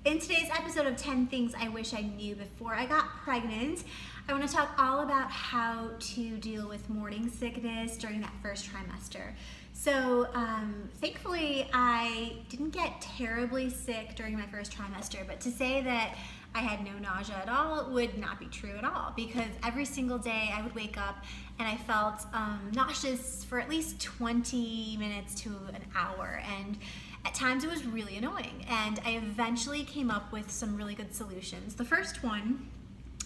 In today's episode of 10 Things I Wish I Knew Before I Got Pregnant, I want to talk all about how to deal with morning sickness during that first trimester. So thankfully I didn't get terribly sick during my first trimester, but to say that I had no nausea at all would not be true at all, because every single day I would wake up and I felt nauseous for at least 20 minutes to an hour, and at times it was really annoying, and I eventually came up with some really good solutions. The first one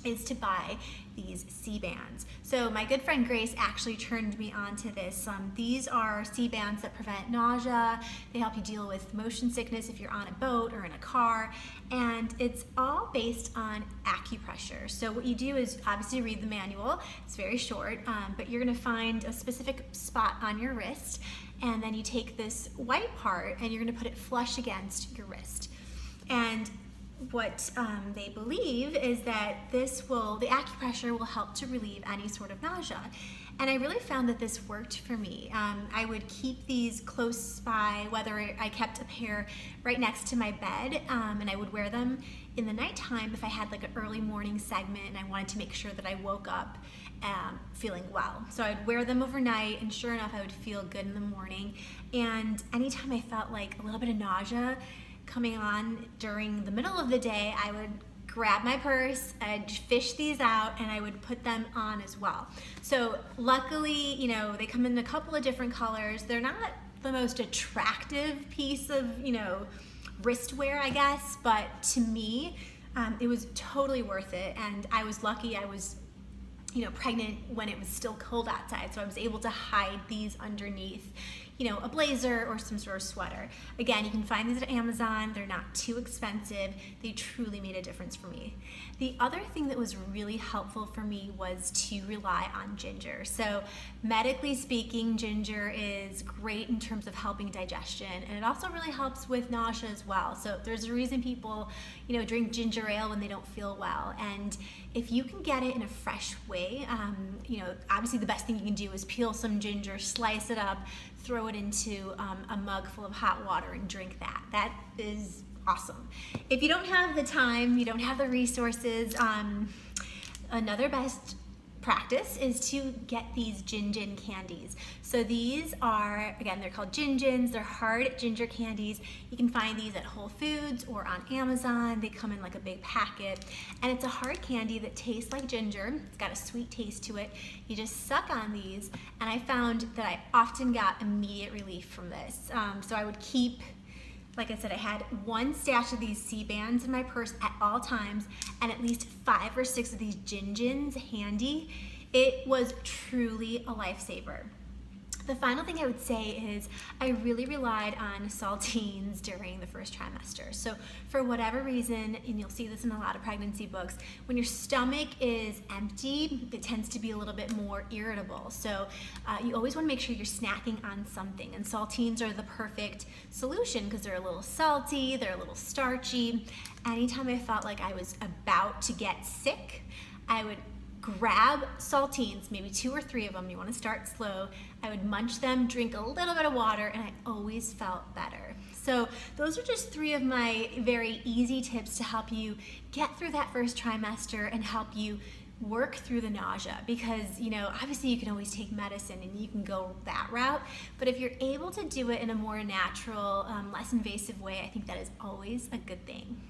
is to buy these C-bands. So my good friend Grace actually turned me on to this. These are C-bands that prevent nausea. They help you deal with motion sickness if you're on a boat or in a car, and it's all based on acupressure. So what you do is obviously read the manual. It's very short, but you're gonna find a specific spot on your wrist, and then you take this white part and you're gonna put it flush against your wrist. And what they believe is that the acupressure will help to relieve any sort of nausea. And I really found that this worked for me. I would keep these close by, whether I kept a pair right next to my bed, and I would wear them in the nighttime if I had like an early morning segment and I wanted to make sure that I woke up feeling well. So I'd wear them overnight, and sure enough, I would feel good in the morning. And anytime I felt like a little bit of nausea coming on during the middle of the day, I would grab my purse, I'd fish these out, and I would put them on as well. So luckily, you know, they come in a couple of different colors. They're not the most attractive piece of, you know, wristwear, I guess, but to me, it was totally worth it. And I was lucky I was, you know, pregnant when it was still cold outside, so I was able to hide these underneath, you know, a blazer or some sort of sweater. Again, you can find these at Amazon. They're not too expensive. They truly made a difference for me. The other thing that was really helpful for me was to rely on ginger. So medically speaking, ginger is great in terms of helping digestion, and it also really helps with nausea as well. So there's a reason people, you know, drink ginger ale when they don't feel well. And if you can get it in a fresh way, you know, obviously the best thing you can do is peel some ginger, slice it up, throw it into a mug full of hot water and drink that. That is awesome. If you don't have the time, you don't have the resources, another best practice is to get these gin candies. So these are, again, they're called gins. They're hard ginger candies. You can find these at Whole Foods or on Amazon. They come in like a big packet, and it's a hard candy that tastes like ginger. It's got a sweet taste to it. You just suck on these, and I found that I often got immediate relief from this. So I would keep, like I said, I had one stash of these C-bands in my purse at all times, and at least 5 or 6 of these gins handy. It was truly a lifesaver. The final thing I would say is I really relied on saltines during the first trimester. So for whatever reason, and you'll see this in a lot of pregnancy books, when your stomach is empty, it tends to be a little bit more irritable. So you always want to make sure you're snacking on something, and saltines are the perfect solution because they're a little salty, they're a little starchy. Anytime I felt like I was about to get sick, I would grab saltines, maybe 2 or 3 of them. You want to start slow. I would munch them, drink a little bit of water, and I always felt better. So those are just 3 of my very easy tips to help you get through that first trimester and help you work through the nausea, because, you know, obviously you can always take medicine and you can go that route, but if you're able to do it in a more natural, less invasive way, I think that is always a good thing.